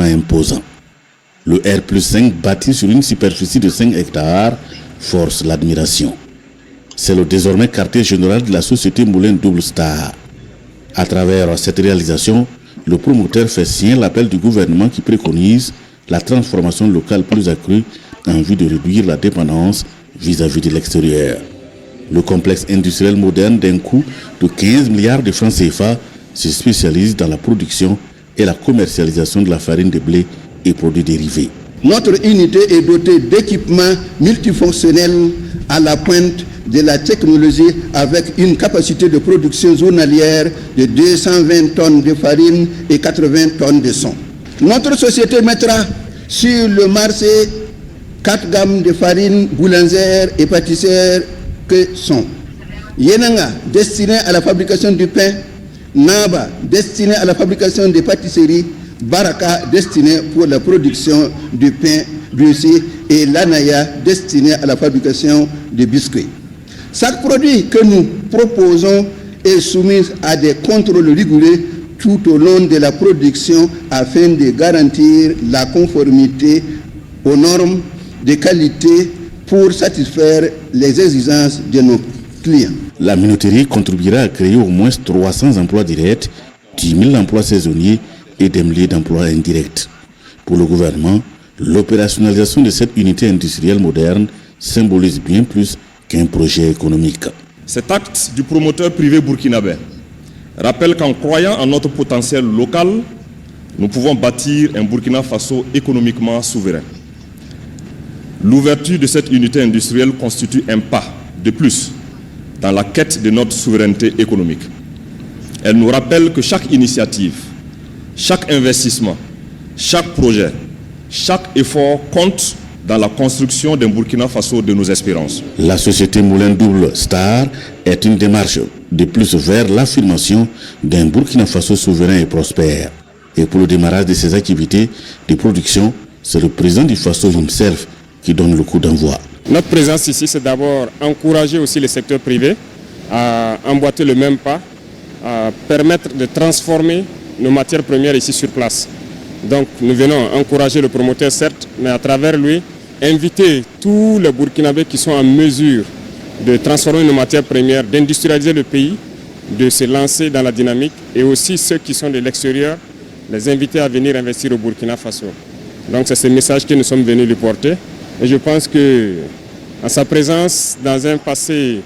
imposant. Le R+5 bâti sur une superficie de 5 hectares force l'admiration. C'est le désormais quartier général de la société Moulin Double Star. À travers cette réalisation, le promoteur fait signer l'appel du gouvernement qui préconise la transformation locale plus accrue en vue de réduire la dépendance vis-à-vis de l'extérieur. Le complexe industriel moderne d'un coût de 15 milliards de francs CFA se spécialise dans la production et la commercialisation de la farine de blé et produits dérivés. Notre unité est dotée d'équipements multifonctionnels à la pointe de la technologie avec une capacité de production journalière de 220 tonnes de farine et 80 tonnes de son. Notre société mettra sur le marché 4 gammes de farine boulangère et pâtissière que sont Yenanga, destiné à la fabrication du pain, Naba, destiné à la fabrication des pâtisseries, Baraka, destiné pour la production du pain brioché, et l'Anaya, destiné à la fabrication de biscuits. Chaque produit que nous proposons est soumis à des contrôles rigoureux tout au long de la production afin de garantir la conformité aux normes de qualité pour satisfaire les exigences de nos clients. La minoterie contribuera à créer au moins 300 emplois directs, 10 000 emplois saisonniers et des milliers d'emplois indirects. Pour le gouvernement, l'opérationnalisation de cette unité industrielle moderne symbolise bien plus qu'un projet économique. Cet acte du promoteur privé burkinabé rappelle qu'en croyant en notre potentiel local, nous pouvons bâtir un Burkina Faso économiquement souverain. L'ouverture de cette unité industrielle constitue un pas de plus dans la quête de notre souveraineté économique. Elle nous rappelle que chaque initiative, chaque investissement, chaque projet, chaque effort compte dans la construction d'un Burkina Faso de nos espérances. La société Moulin Double Star est une démarche de plus vers l'affirmation d'un Burkina Faso souverain et prospère. Et pour le démarrage de ces activités de production, c'est le président du Faso himself qui donne le coup d'envoi. Notre présence ici, c'est d'abord encourager aussi le secteur privé à emboîter le même pas, à permettre de transformer nos matières premières ici sur place. Donc nous venons encourager le promoteur, certes, mais à travers lui, inviter tous les Burkinabés qui sont en mesure de transformer nos matières premières, d'industrialiser le pays, de se lancer dans la dynamique, et aussi ceux qui sont de l'extérieur, les inviter à venir investir au Burkina Faso. Donc c'est ce message que nous sommes venus lui porter. Et je pense que, en sa présence, dans un passé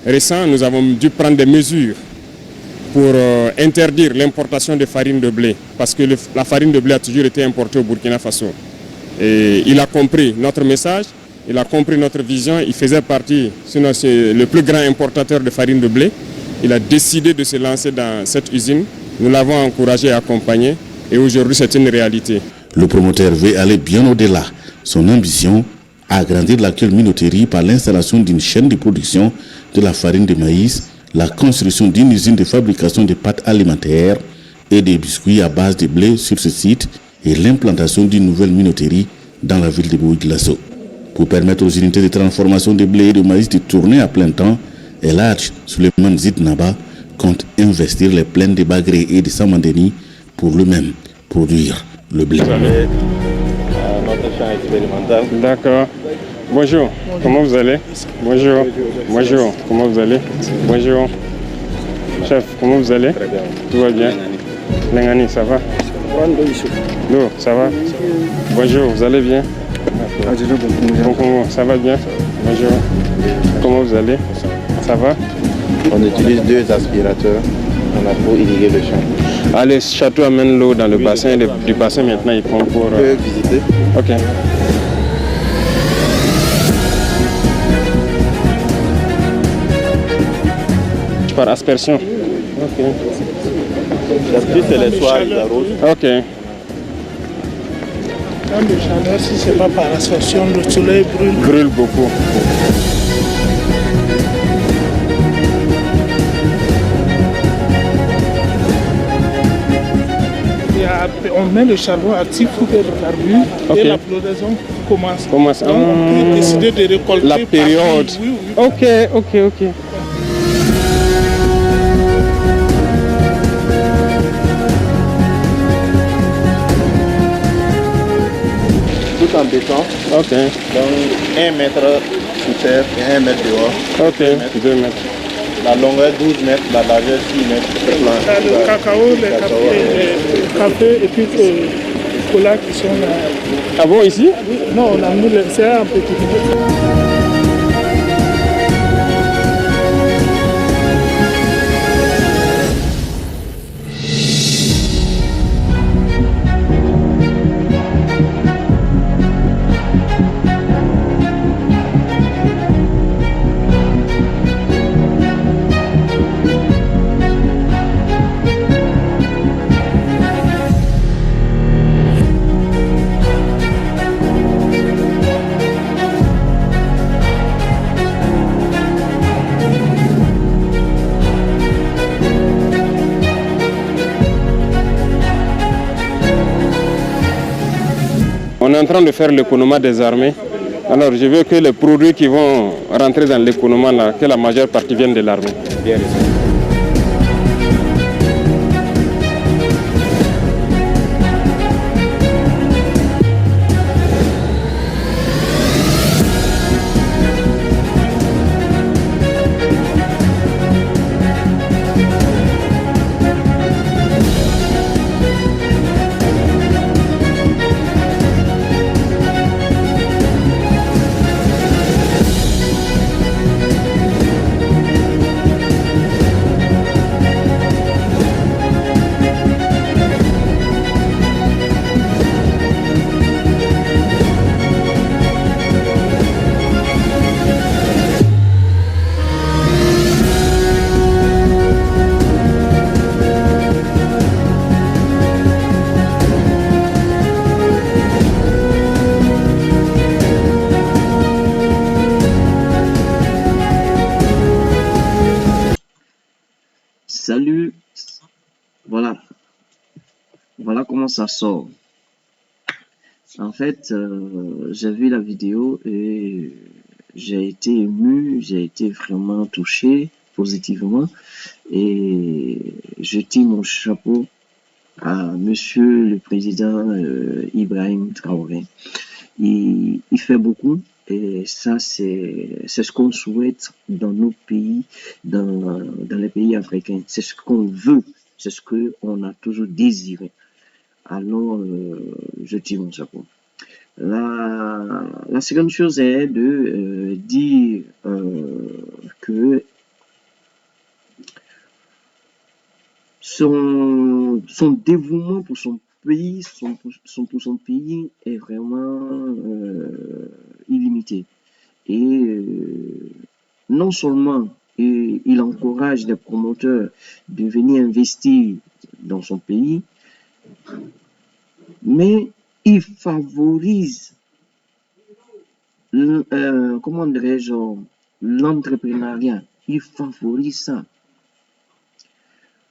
récent, nous avons dû prendre des mesures pour interdire l'importation de farine de blé, parce que la farine de blé a toujours été importée au Burkina Faso. Et il a compris notre message, il a compris notre vision, il faisait partie, sinon c'est le plus grand importateur de farine de blé. Il a décidé de se lancer dans cette usine, nous l'avons encouragé et accompagné, et aujourd'hui c'est une réalité. Le promoteur veut aller bien au-delà. Son ambition, agrandir l'actuelle minoterie par l'installation d'une chaîne de production de la farine de maïs, la construction d'une usine de fabrication de pâtes alimentaires et des biscuits à base de blé sur ce site et l'implantation d'une nouvelle minoterie dans la ville de Bouïd-Lasso. Pour permettre aux unités de transformation de blé et de maïs de tourner à plein temps, El Hadj Souleymane Zidnaba compte investir les plaines de Bagré et de Samandeni pour lui-même produire le blé. Notre champ expérimental. D'accord. Bonjour, comment vous allez? Bonjour. Bonjour, comment vous allez? Bonjour. Chef, comment vous allez? Très bien. Tout va bien? Lengani, ça va? Non, ça va? Bonjour, vous allez bien? Bon, ça va bien? Bonjour. Comment vous allez? Ça va? On utilise 2 aspirateurs pour irriguer le champ. Ah, le château amène l'eau dans le bassin et du bassin maintenant il prend pour... On peut visiter. Ok. Par aspersion. Ok. D'habitude, c'est les soirs, ils arrosent. Ok. Dans le chaleur, si ce n'est pas par aspersion, le soleil brûle. Brûle beaucoup. On met le charbon actif pour que le carbure et la floraison commence. Donc on peut décider de récolter la période. Oui. Ok. béton. Ok. Donc 1 mètre sous terre et 1 mètre dehors. Ok, 2 mètres. La longueur 12 mètres, la largeur 6 mètres. Le cacao, les cafés et puis le cola qui sont là. Ah bon, ici? Non, on a mis c'est un petit peu. On est en train de faire l'économie des armées. Alors je veux que les produits qui vont rentrer dans l'économie, là, que la majeure partie vienne de l'armée. Bien reçu. Salut, voilà, voilà comment ça sort. En fait, j'ai vu la vidéo et j'ai été ému, j'ai été vraiment touché positivement et je tire mon chapeau à Monsieur le Président Ibrahim Traoré. Il fait beaucoup et ça c'est ce qu'on souhaite dans nos pays, dans les pays africains. C'est ce qu'on veut, c'est ce qu'on a toujours désiré. Alors, je tire mon chapeau. La seconde chose est de dire que son dévouement pour son pays, pour son pays est vraiment illimité. Et non seulement il encourage les promoteurs de venir investir dans son pays, mais il favorise, comment dirais-je, l'entrepreneuriat. Il favorise ça.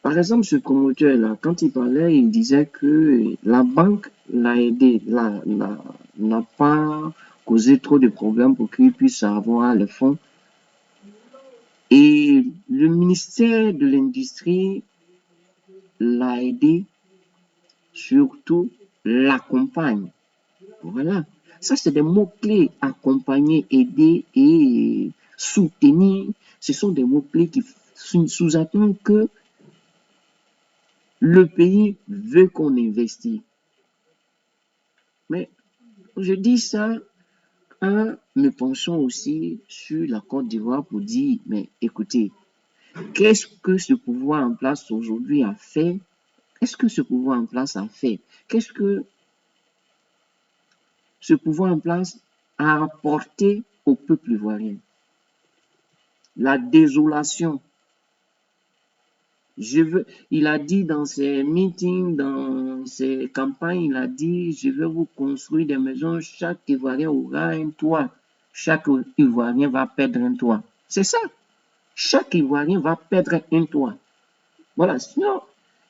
Par exemple, ce promoteur-là, quand il parlait, il disait que la banque l'a aidé, n'a pas causé trop de problèmes pour qu'il puisse avoir les fonds. Et le ministère de l'Industrie l'a aidé, surtout l'accompagne. Voilà. Ça, c'est des mots-clés. Accompagner, aider et soutenir. Ce sont des mots-clés qui sous-entendent que le pays veut qu'on investisse. Mais je dis ça en me penchant aussi sur la Côte d'Ivoire pour dire, mais écoutez, qu'est-ce que ce pouvoir en place aujourd'hui a fait? Qu'est-ce que ce pouvoir en place a fait? Qu'est-ce que ce pouvoir en place a apporté au peuple ivoirien? La désolation. Il a dit dans ses meetings, dans ses campagnes, il a dit, je vais vous construire des maisons, chaque Ivoirien aura un toit. Chaque Ivoirien va perdre un toit. C'est ça. Chaque Ivoirien va perdre un toit. Voilà. Sinon,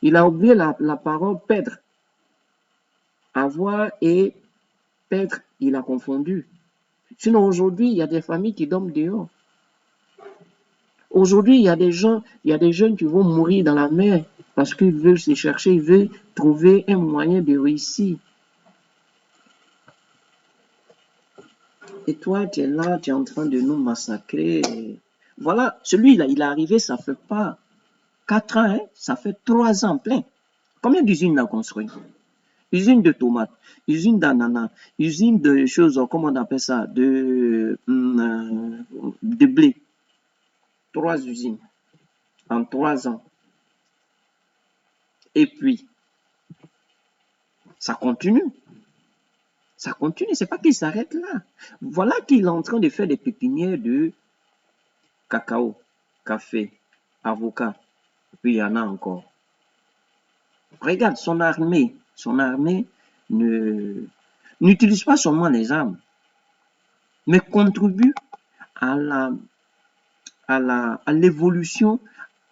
il a oublié la parole perdre. Avoir et perdre, il a confondu. Sinon, aujourd'hui, il y a des familles qui dorment dehors. Aujourd'hui, il y a des jeunes qui vont mourir dans la mer parce qu'ils veulent se chercher, ils veulent trouver un moyen de réussir. Et toi, tu es là, tu es en train de nous massacrer. Voilà, celui-là, il est arrivé, ça fait pas 4 ans, hein, ça fait 3 ans plein. Combien d'usines il a construit? Usine de tomates, usine d'ananas, usine de choses, comment on appelle ça, de blé. 3 usines en 3 ans. Et puis, ça continue. Ça continue, c'est pas qu'il s'arrête là. Voilà qu'il est en train de faire des pépinières de cacao, café, avocat. Puis il y en a encore. Regarde, son armée n'utilise pas seulement les armes, mais contribue à l'évolution,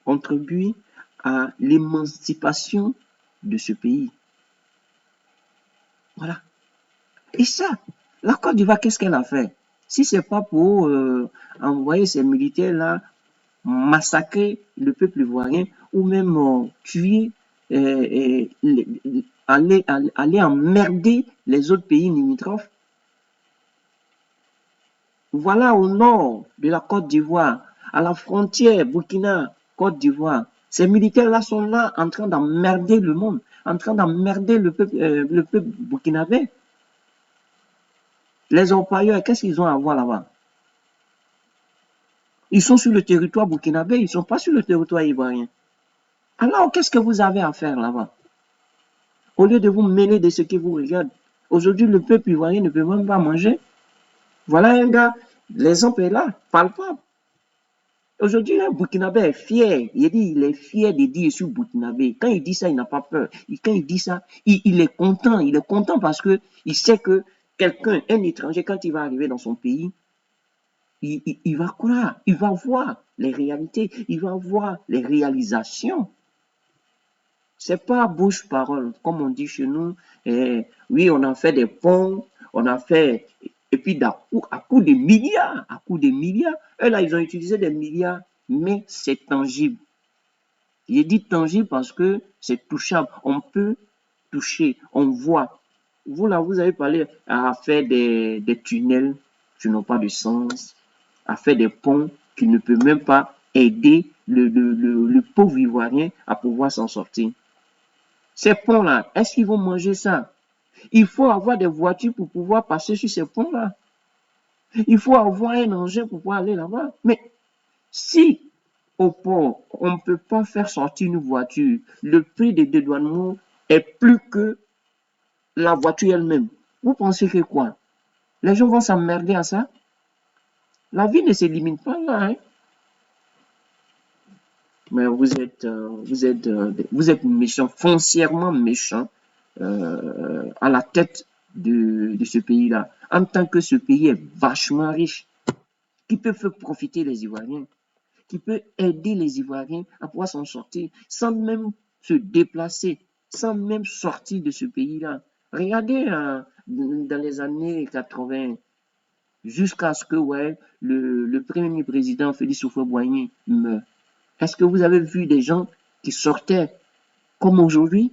contribue à l'émancipation de ce pays. Voilà. Et ça, la Côte d'Ivoire, qu'est-ce qu'elle a fait? Si c'est pas pour envoyer ces militaires-là massacrer le peuple ivoirien ou même tuer, aller emmerder les autres pays limitrophes. Voilà au nord de la Côte d'Ivoire, à la frontière Burkina-Côte d'Ivoire. Ces militaires-là sont là en train d'emmerder le monde, en train d'emmerder le peuple burkinabé. Les orpailleurs, qu'est-ce qu'ils ont à voir là-bas? Ils sont sur le territoire burkinabé, ils ne sont pas sur le territoire ivoirien. Alors, qu'est-ce que vous avez à faire là-bas? Au lieu de vous mêler de ce qui vous regarde. Aujourd'hui, le peuple ivoirien ne peut même pas manger. Voilà un gars, l'exemple est là, palpable. Aujourd'hui, un Burkinabé est fier. Il est fier de dire sur Burkinabé. Quand il dit ça, il n'a pas peur. Quand il dit ça, il est content. Il est content parce que il sait que quelqu'un, un étranger, quand il va arriver dans son pays, il va croire, il va voir les réalités, il va voir les réalisations. C'est pas bouche-parole, comme on dit chez nous. Oui, on a fait des ponts, on a fait, et puis à coup de milliards, eux là, ils ont utilisé des milliards, mais c'est tangible. J'ai dit tangible parce que c'est touchable. On peut toucher, on voit. Vous là, vous avez parlé à faire des tunnels qui n'ont pas de sens, à faire des ponts qui ne peuvent même pas aider le pauvre Ivoirien à pouvoir s'en sortir. Ces ponts-là, est-ce qu'ils vont manger ça? Il faut avoir des voitures pour pouvoir passer sur ces ponts-là. Il faut avoir un engin pour pouvoir aller là-bas. Mais si au port, on ne peut pas faire sortir une voiture, le prix de dédouanement est plus que la voiture elle-même. Vous pensez que quoi? Les gens vont s'emmerder à ça? La vie ne se limite pas là, hein? Mais vous êtes méchant, foncièrement méchant, à la tête de ce pays-là. En tant que ce pays est vachement riche, qui peut faire profiter les Ivoiriens, qui peut aider les Ivoiriens à pouvoir s'en sortir, sans même se déplacer, sans même sortir de ce pays-là. Regardez dans les années 80, jusqu'à ce que le premier président Félix Houphouët-Boigny meure. Est-ce que vous avez vu des gens qui sortaient comme aujourd'hui?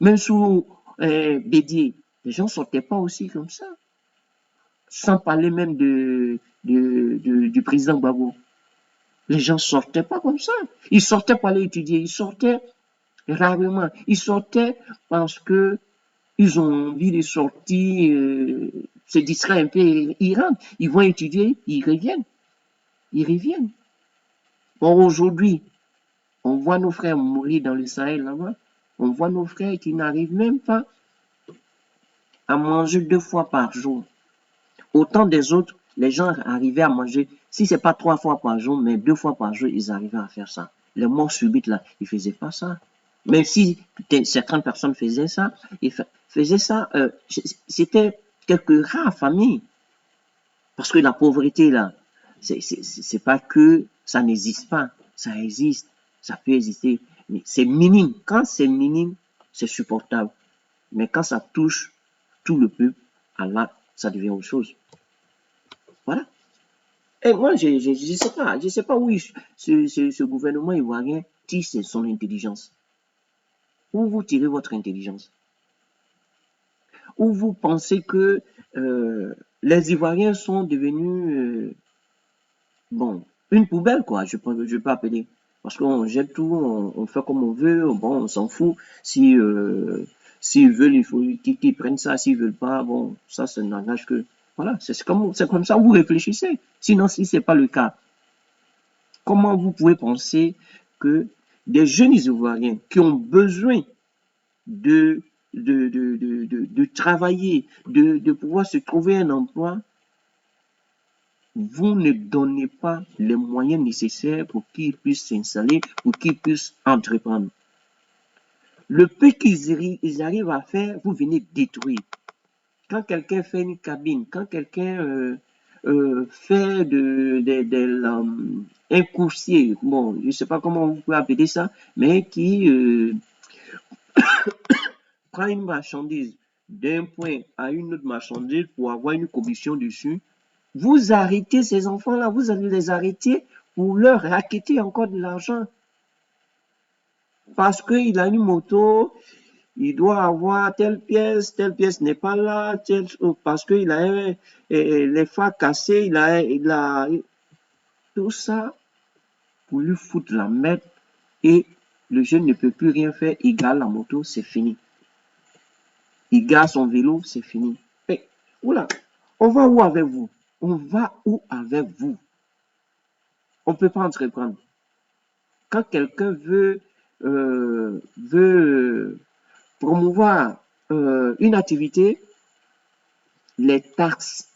Même sous Bédier, les gens ne sortaient pas aussi comme ça. Sans parler même du président Gbagbo. Les gens ne sortaient pas comme ça. Ils sortaient pour aller étudier. Ils sortaient rarement. Ils sortaient parce que ils ont envie de sortir, se distraire un peu. Ils rentrent. Ils vont étudier. Ils reviennent. Bon, aujourd'hui, on voit nos frères mourir dans le Sahel là-bas. On voit nos frères qui n'arrivent même pas à manger 2 fois par jour. Autant des autres, les gens arrivaient à manger, si ce n'est pas 3 fois par jour, mais 2 fois par jour, ils arrivaient à faire ça. Les morts subites là, ils ne faisaient pas ça. Même si certaines personnes faisaient ça, c'était quelques rares familles. Parce que la pauvreté là, c'est pas que ça n'existe pas, ça existe, ça peut exister, mais c'est minime. Quand c'est minime, c'est supportable. Mais quand ça touche tout le peuple, là, ça devient autre chose. Voilà. Et moi, je sais pas où ce gouvernement ivoirien tire son intelligence. Où vous tirez votre intelligence? Où vous pensez que les Ivoiriens sont devenus, bon, une poubelle, quoi, je peux appeler. Parce qu'on jette tout, on fait comme on veut, bon, on s'en fout. Si, s'ils veulent, il faut qu'ils prennent ça. S'ils veulent pas, bon, ça n'engage que. Voilà, c'est comme ça que vous réfléchissez. Sinon, si c'est pas le cas, comment vous pouvez penser que des jeunes Ivoiriens qui ont besoin de, de travailler, de pouvoir se trouver un emploi, vous ne donnez pas les moyens nécessaires pour qu'ils puissent s'installer, pour qu'ils puissent entreprendre. Le peu qu'ils arrivent à faire, vous venez détruire. Quand quelqu'un fait une cabine, quand quelqu'un fait un coursier, bon, je ne sais pas comment vous pouvez appeler ça, mais qui prend une marchandise d'un point à une autre marchandise pour avoir une commission dessus, vous arrêtez ces enfants-là, vous allez les arrêter pour leur racketter encore de l'argent. Parce qu'il a une moto, il doit avoir telle pièce n'est pas là, parce qu'il a les phares cassés, il a tout ça pour lui foutre la merde et le jeune ne peut plus rien faire, il garde la moto, c'est fini. Il garde son vélo, c'est fini. Mais, oula, on va où avec vous? On va où avec vous? On ne peut pas entreprendre. Quand quelqu'un veut promouvoir une activité, les taxes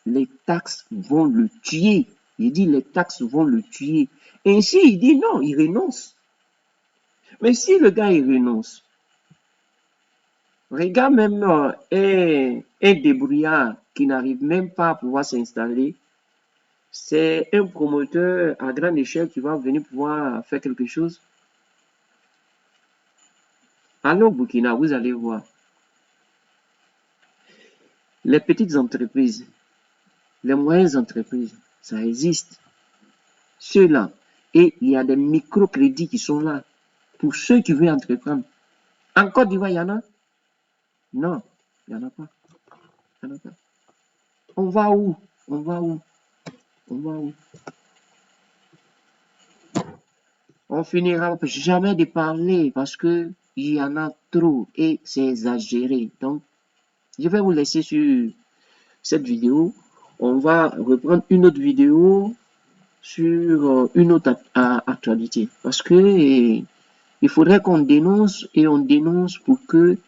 vont le tuer. Il dit les taxes vont le tuer. Et ainsi, il dit non, il renonce. Mais si le gars, il renonce, regarde même un débrouillard qui n'arrive même pas à pouvoir s'installer, c'est un promoteur à grande échelle qui va venir pouvoir faire quelque chose. Allez au Burkina, vous allez voir. Les petites entreprises, les moyennes entreprises, ça existe. Ceux-là. Et il y a des microcrédits qui sont là pour ceux qui veulent entreprendre. En Côte d'Ivoire, il y en a? Non, il n'y en a pas. Il y en a pas. On va où? On va où? On va où? On finira jamais de parler parce que il y en a trop et c'est exagéré. Donc, je vais vous laisser sur cette vidéo. On va reprendre une autre vidéo sur une autre actualité. Parce que il faudrait qu'on dénonce et on dénonce pour que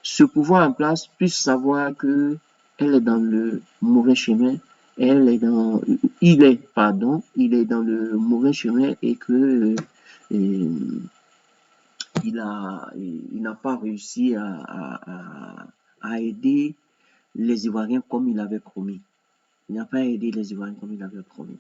ce pouvoir en place puisse savoir que elle est dans le mauvais chemin. Il est dans le mauvais chemin et que il n'a pas réussi à aider les Ivoiriens comme il avait promis. Il n'a pas aidé les Ivoiriens comme il avait promis.